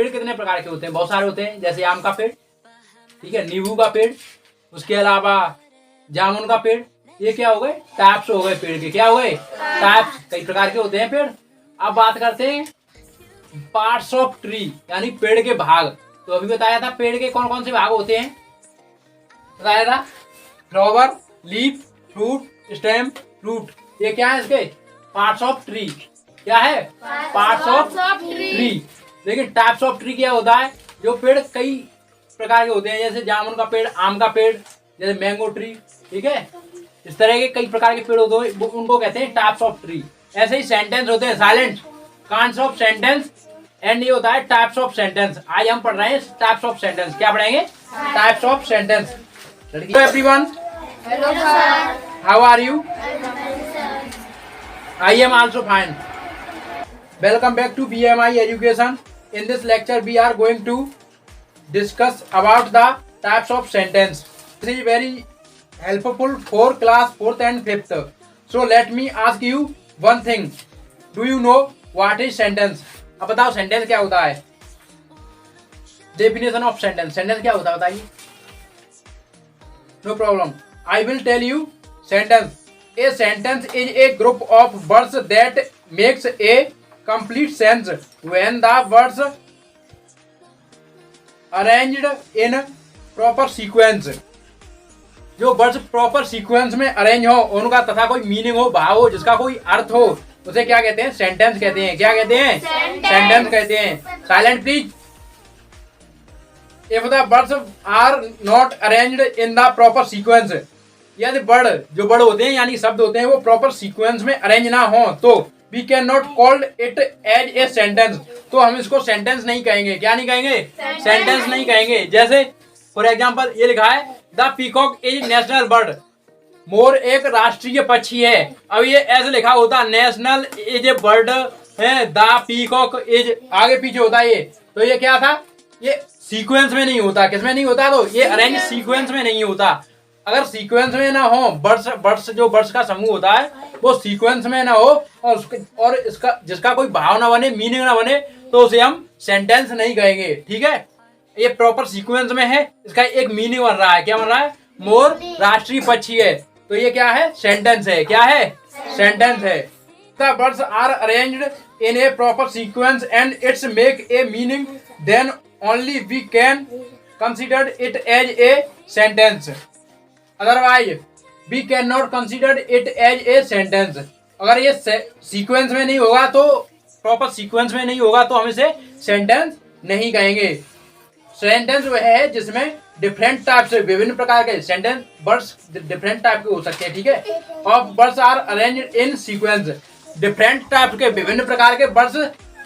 पेड़ कितने प्रकार के होते हैं? बहुत सारे होते हैं, जैसे आम का पेड़, ठीक है, नींबू का पेड़, उसके अलावा जामुन का पेड़। ये क्या हो गए? टाइप्स हो गए पेड़ के। क्या हो गए? टाइप्स, कई प्रकार के होते हैं पेड़। अब बात करते हैं पार्ट्स ऑफ ट्री, यानी पेड़ के भाग। तो अभी बताया था पेड़ के कौन कौन से भाग होते हैं, बताया था, flower, leaf, fruit, stem, root. ये क्या है इसके? Parts of tree. क्या है? Parts of tree. लेकिन टाइप्स ऑफ ट्री क्या होता है? जो पेड़ कई प्रकार के होते हैं, जैसे जामुन का पेड़, आम का पेड़, जैसे मैंगो ट्री, ठीक है, इस तरह के कई प्रकार के पेड़ होते हैं, उनको कहते हैं टाइप्स ऑफ ट्री। ऐसे ही सेंटेंस होते हैं, साइलेंट, कांट्स ऑफ सेंटेंस, एंड ये होता है टाइप्स ऑफ सेंटेंस। आज हम पढ़ रहे हैं टाइप्स ऑफ सेंटेंस। क्या पढ़ेंगे? Types of sentence. Hello everyone, hello sir, how are you? I am also fine. Welcome back to BMI Education. In this lecture, we are going to discuss about the types of sentence. This is very helpful for class 4th and 5th. So let me ask you one thing. Do you know what is sentence? अब बताओ sentence क्या होता है? Definition of sentence. Sentence क्या होता है बताइए? No problem. I will tell you sentence. A sentence is a group of words that makes a complete sense when the words arranged in proper sequence. जो words proper sequence में arrange हो, उनका तथा कोई मीनिंग हो, भाव हो, जिसका कोई अर्थ हो, उसे क्या कहते हैं? सेंटेंस कहते हैं। क्या कहते हैं? सेंटेंस कहते हैं। Silent please. If the words are not arranged in the proper sequence, यदि वर्ड, जो वर्ड होते हैं यानी शब्द होते हैं, वो प्रॉपर सीक्वेंस में अरेंज ना हो, तो we can not called it as a sentence. तो हम इसको सेंटेंस नहीं कहेंगे। क्या नहीं कहेंगे? सेंटेंस नहीं कहेंगे। जैसे फॉर एग्जांपल ये लिखा है the peacock is national bird. मोर एक राष्ट्रीय पक्षी है। अब ये ऐसे लिखा होता नेशनल इज ए बर्ड है, द पीकॉक इज आगे पीछे होता है ये, तो ये क्या था? ये सीक्वेंस में नहीं होता। किसमें नहीं होता? तो ये अरेंज सीक्वेंस में नहीं होता। अगर सीक्वेंस में ना हो, बर्ड्स जो बर्ड्स का समूह होता है वो सीक्वेंस में ना हो, और इसका जिसका कोई भाव ना बने, मीनिंग ना बने, तो उसे हम सेंटेंस नहीं कहेंगे। ठीक है, ये प्रॉपर सीक्वेंस में है, इसका एक मीनिंग बन रहा है। क्या बन रहा है? मोर राष्ट्रीय पक्षी है, तो ये क्या है? सेंटेंस है। क्या है? सेंटेंस है। The words are arranged in a proper sequence and its make a meaning, then only we can consider it as a sentence. Otherwise we can not consider it as a sentence. अगर ये sequence में नहीं होगा, तो proper sequence में नहीं होगा, तो हम इसे सेंटेंस नहीं कहेंगे। सेंटेंस वह है जिसमें डिफरेंट टाइप से, विभिन्न प्रकार के सेंटेंस वर्ड्स डिफरेंट टाइप के हो सकते हैं। ठीक है, of words are arranged in sequence. Different type के, विभिन्न प्रकार के वर्ड्स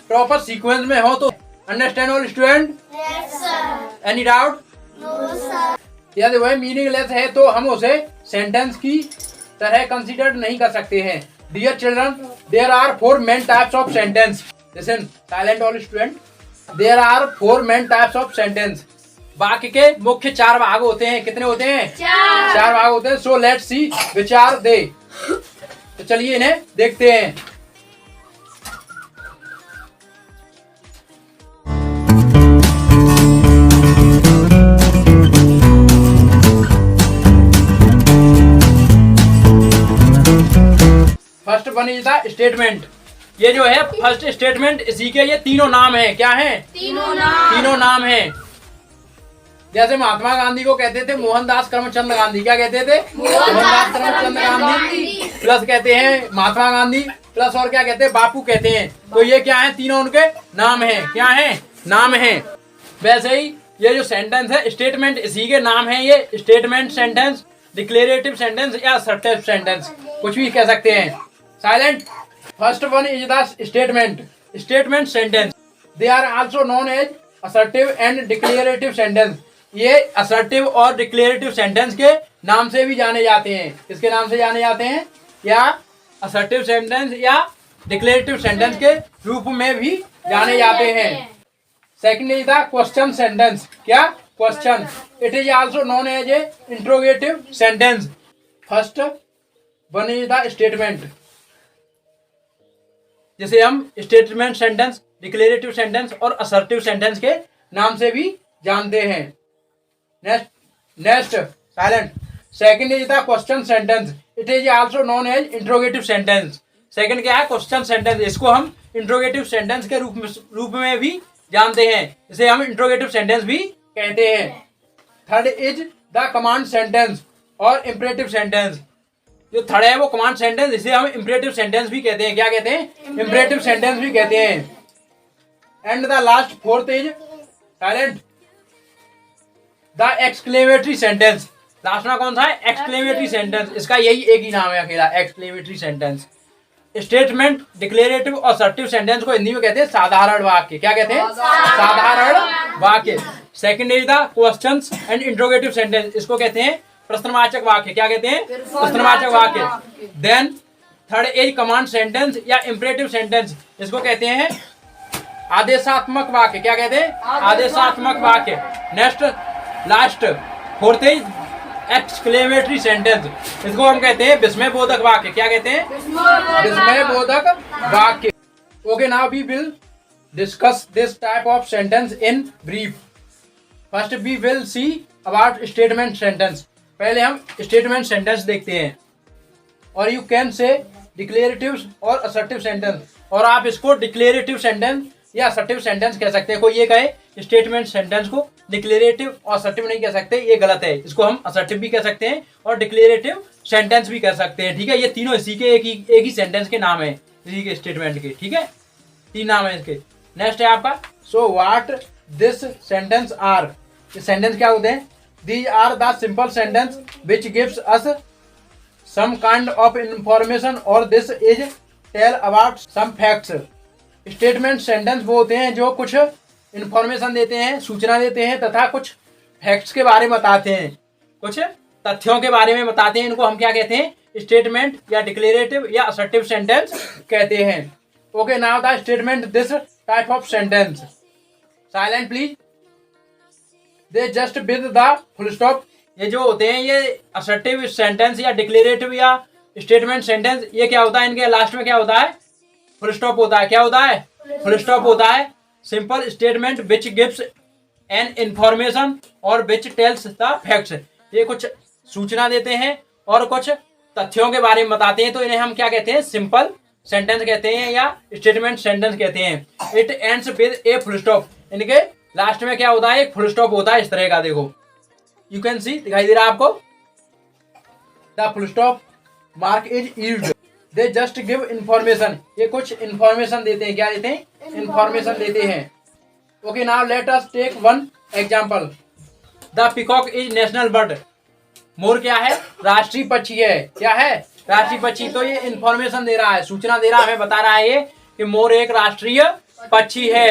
प्रॉपर सीक्वेंस में हो तो। Understand all student? Any doubt? यदि वह मीनिंगलेस है तो हम उसे सेंटेंस की तरह कंसीडर नहीं कर सकते हैं। Dear children, there are 4 main types of sentence. Listen, silent all student. There are 4 main types of sentence. वाक्य के मुख्य 4 भाग होते हैं। कितने होते हैं? 4 भाग होते हैं। So let's see which are they. तो चलिए इन्हें देखते हैं। First one is the statement. ये जो है फर्स्ट स्टेटमेंट, इसी के ये तीनों नाम है। क्या है? तीनों नाम है। जैसे महात्मा गांधी को कहते थे मोहनदास करमचंद गांधी। क्या कहते थे? मोहनदास करमचंद गांधी, प्लस कहते हैं महात्मा गांधी, प्लस और क्या कहते हैं? बापू कहते हैं। तो ये क्या है? तीनों उनके नाम है। क्या है? नाम है। वैसे ही ये जो सेंटेंस है, स्टेटमेंट इसी के नाम है। ये स्टेटमेंट सेंटेंस, डिक्लेरेटिव सेंटेंस या असर्टिव सेंटेंस, कुछ भी कह सकते हैं। Silent. First one is the statement. Statement sentence, they are also known as assertive and declarative sentence. ये असर्टिव और डिक्लेरेटिव सेंटेंस के नाम से भी जाने जाते हैं। किसके नाम से जाने जाते हैं? या असर्टिव सेंटेंस या डिक्लेरेटिव सेंटेंस के रूप में भी जाने जाते हैं। Second is the question sentence. क्या? Question. It is also known as a interrogative sentence. First one is the statement, जिसे हम स्टेटमेंट सेंटेंस, डिक्लेरेटिव सेंटेंस और असर्टिव सेंटेंस के नाम से भी जानते हैं। Next silent. Second is the question sentence, it is also known as interrogative sentence. Second क्या है? Question sentence. इसको हम इंट्रोगेटिव सेंटेंस के रूप में भी जानते हैं, इसे हम इंट्रोगेटिव सेंटेंस भी कहते हैं। Third is the command sentence और इंपरेटिव सेंटेंस। जो थर्ड है वो कमांड सेंटेंस, इसे हम इंपरेटिव सेंटेंस भी कहते हैं। क्या कहते हैं? इंपरेटिव सेंटेंस भी कहते हैं। And the last fourth is silent, the exclamatory sentence. Last में कौन सा है? Exclamatory sentence. इसका यही एक ही नाम है अकेला, एक्सक्लेमेटरी सेंटेंस। स्टेटमेंट, डिक्लेरेटिव और असर्टिव सेंटेंस को हिंदी में कहते हैं साधारण वाक्य। क्या कहते हैं? साधारण वाक्य। Second is the questions and interrogative sentence, इसको कहते हैं प्रश्नवाचक वाक्य। क्या कहते हैं? प्रश्नवाचक वाक्य। Then third is command sentence या इंपरेटिव सेंटेंस, इसको कहते हैं आदेशात्मक वाक्य। क्या कहते हैं? आदेशात्मक वाक्य। Next last fourth is exclamatory sentence, इसको हम कहते हैं विस्मय बोधक वाक्य। क्या कहते हैं? विस्मय बोधक वाक्य। Okay, now we will discuss this type of sentence in brief. First we will see about statement sentence. पहले हम स्टेटमेंट सेंटेंस देखते हैं। और यू कैन से डिक्लेरेटिव और असर्टिव सेंटेंस, और आप इसको डिक्लेरेटिव सेंटेंस या असर्टिव सेंटेंस कह सकते हैं। कोई ये कहे स्टेटमेंट सेंटेंस को डिक्लेरेटिव और असर्टिव नहीं कह सकते, ये गलत है। इसको हम असर्टिव भी कह सकते हैं और डिक्लेरेटिव सेंटेंस भी कह सकते हैं। ठीक है, ये तीनों इसी के एक ही सेंटेंस के नाम है, इसी के स्टेटमेंट के। ठीक है, तीन नाम है इसके। नेक्स्ट है आपका so what this sentence are. ये सेंटेंस क्या होते हैं? These are the simple sentence which gives us some kind of information और this is tell about some facts. Statement sentence वो होते हैं जो कुछ इंफॉर्मेशन देते हैं, सूचना देते हैं, तथा कुछ फैक्ट्स के बारे में बताते हैं, कुछ तथ्यों के बारे में बताते हैं। इनको हम क्या कहते हैं? स्टेटमेंट या डिक्लेरेटिव या असर्टिव सेंटेंस कहते हैं। Okay, now the statement this type of sentence. Silent please. They just with the full stop. ये जो होते हैं ये असर्टिव सेंटेंस या डिक्लेरेटिव या स्टेटमेंट सेंटेंस, ये क्या होता है? इनके लास्ट में क्या होता है? फुल स्टॉप होता है। क्या होता है? फुल स्टॉप होता है। Simple statement which gives an information और विच टेल्स द फैक्ट्स। ये कुछ सूचना देते हैं और कुछ तथ्यों के बारे में बताते हैं, तो इन्हें हम क्या कहते हैं? सिंपल सेंटेंस कहते हैं या स्टेटमेंट सेंटेंस कहते हैं। It ends with a full stop. इनके लास्ट में क्या होता है? एक फुल स्टॉप होता है इस तरह का। देखो, यू कैन सी, दिखाई दे रहा है आपको? The full stop mark is used. They just give information. ये कुछ इंफॉर्मेशन देते हैं। क्या देते हैं? इंफॉर्मेशन देते हैं। Okay, now let us take one example. The peacock is national bird. मोर क्या है? राष्ट्रीय पक्षी है। क्या है? राष्ट्रीय पक्षी। तो ये इंफॉर्मेशन दे रहा है, सूचना दे रहा है, हमें बता रहा है ये कि मोर एक राष्ट्रीय पक्षी है।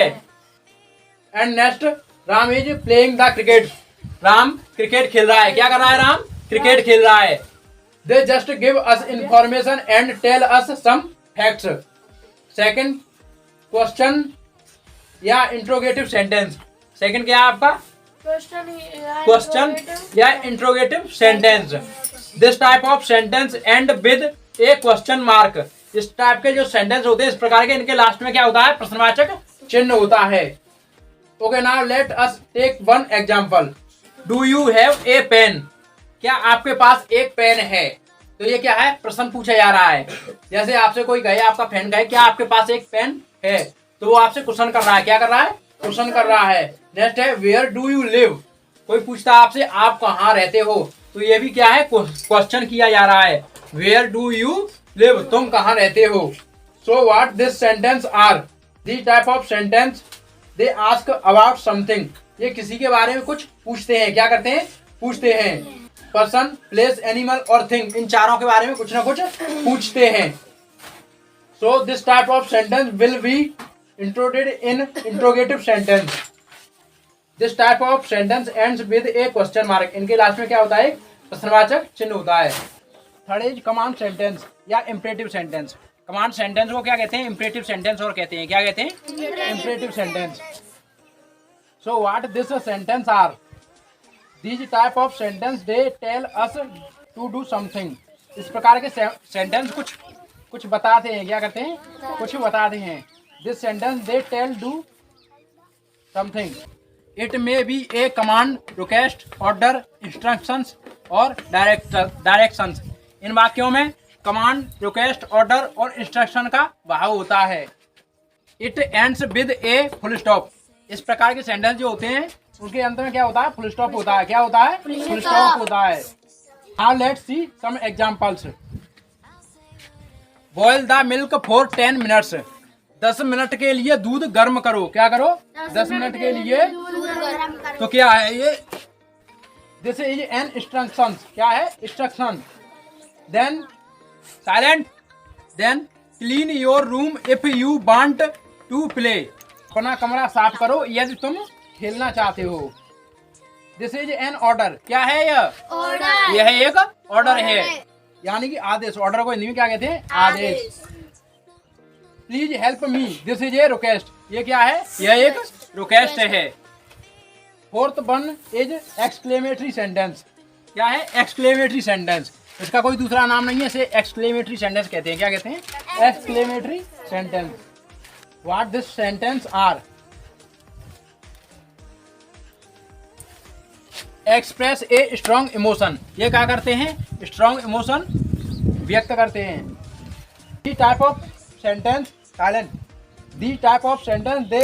And next, Ram is playing the cricket. Ram cricket खेल रहा है। क्या कर रहा है? राम क्रिकेट खेल रहा है। They just give us information and tell us some facts. Second, question या इंट्रोगेटिव सेंटेंस। सेकंड क्या है आपका? क्वेश्चन या interrogative sentence. This type of sentence and with A question mark. इस टाइप के जो सेंटेंस होते हैं इस प्रकार के, इनके लास्ट में क्या होता है? प्रश्नवाचक चिन्ह होता है। Okay, now let us take one example. Do you have a pen. क्या आपके पास एक पेन है? तो ये क्या है? प्रश्न पूछा जा रहा है। जैसे आपसे कोई कहे, आपका फ्रेंड कहे क्या आपके पास एक पेन है, तो वो आपसे क्वेश्चन कर रहा है। क्या कर रहा है? क्वेश्चन कर रहा है। नेक्स्ट है वेयर डू यू लिव। कोई पूछता है आपसे आप कहाँ रहते हो, तो ये भी क्या है? क्वेश्चन किया जा रहा है। वेयर डू यू लिव, तुम कहाँ रहते हो। So what this sentence are. This type of sentence they ask about something. ये किसी के बारे में कुछ पूछते हैं। क्या करते हैं? पूछते हैं। पर्सन, प्लेस, एनिमल और थिंग, इन चारों के बारे में कुछ ना कुछ पूछते हैं। So this type of sentence will be included in interrogative sentence. This type of sentence ends with A question mark. इनके लास्ट में क्या होता है? प्रश्नवाचक चिन्ह होता है। थर्ड इज कमांड सेंटेंस या इंपरेटिव सेंटेंस। कमांड सेंटेंस को क्या कहते हैं? इंपरेटिव सेंटेंस और कहते हैं। क्या कहते हैं? Imperative sentence. So what this sentence are. These type of sentence they tell us to do something. इस प्रकार के सेंटेंस कुछ बताते हैं। क्या करते हैं? कुछ बताते हैं। This sentence they tell do something. It may be a command, request, order, instructions और directions. इन वाक्यों में कमांड, रिक्वेस्ट, ऑर्डर और इंस्ट्रक्शन का भाव होता है. It ends with a full stop. इस प्रकार के सेंटेंस जो होते हैं उनके अंत में क्या होता है? फुल स्टॉप होता है. क्या होता है? फुल स्टॉप होता है. Now let's see some examples. Boil the milk for 10 minutes. 10 minute के लिए दूध गर्म करो. क्या करो? 10 मिनट के लिए. तो क्या है ये? This is an instruction. क्या है? Instruction. Then silent. Then clean your room if you want to play. अपना कमरा साफ करो यदि तुम खेलना चाहते हो. This is an order. क्या है यह? ऑर्डर. यह एक ऑर्डर है, यानी कि आदेश. ऑर्डर को हिंदी में क्या कहते हैं? आदेश. Please help me. This is a request. ये क्या है? यह एक रिक्वेस्ट है. Fourth one is exclamatory sentence. क्या है? Exclamatory sentence. इसका कोई दूसरा नाम नहीं है, इसे एक्सक्लेमेटरी सेंटेंस कहते हैं. क्या कहते हैं? Exclamatory sentence. What this sentence are? Express a strong emotion. ये क्या करते हैं? स्ट्रॉन्ग इमोशन व्यक्त करते हैं. The type of sentence silent. The type of sentence they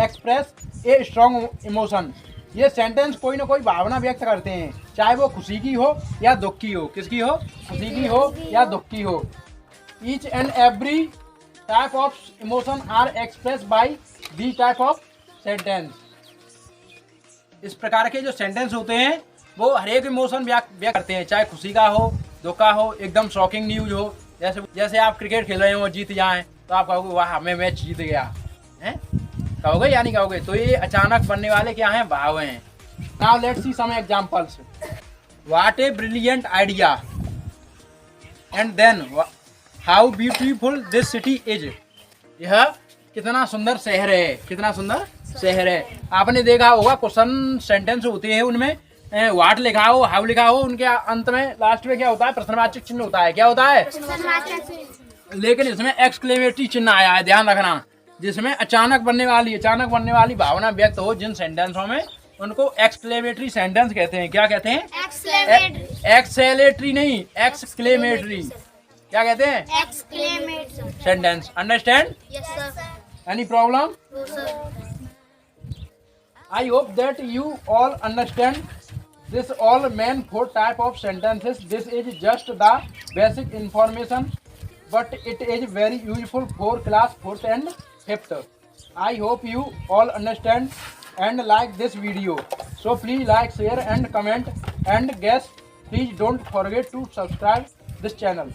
express a strong emotion. ये सेंटेंस कोई ना कोई भावना व्यक्त करते हैं, चाहे वो खुशी की हो या दुख की हो. किसकी हो? खुशी की हो या दुख की हो. Each and every type of emotion are express by the type of sentence. इस प्रकार के जो सेंटेंस होते हैं वो हर एक इमोशन व्यक्त करते हैं, चाहे खुशी का हो, दुख का हो, एकदम शॉकिंग न्यूज हो. जैसे आप क्रिकेट खेल रहे हो, जीत जाएं तो आप कहोगे वाह हमें मैच जीत गया है. कहोगे या नहीं कहोगे? तो ये अचानक बनने वाले क्या हैं? भाव हैं. Now let's see some examples. What a brilliant idea. And then how beautiful this city is. यह कितना सुंदर शहर है. कितना सुंदर शहर है. आपने देखा होगा क्वेश्चन सेंटेंस होते हैं उनमें व्हाट लिखा हो, हाउ लिखा हो, उनके अंत में लास्ट में क्या होता है? प्रश्नवाचक चिन्ह होता है. क्या होता है? लेकिन इसमें एक्सक्लेमेटरी चिन्ह आया है, ध्यान रखना, जिसमें अचानक बनने वाली भावना व्यक्त हो जिन सेंटेंसों में, उनको एक्सक्लेमेटरी सेंटेंस कहते हैं. क्या कहते हैं? एक्सेलेटरी नहीं, एक्सक्लेमेटरी. क्या कहते हैं? Exclamation. Sentence. Understand? Yes, sir. Any problem? No, sir. I hope that you all understand this all main 4 type of sentences. This is just the basic information, but it is very useful for class 4th and 5th. I hope you all understand and like this video. So please like, share and comment, and guys, please don't forget to subscribe this channel.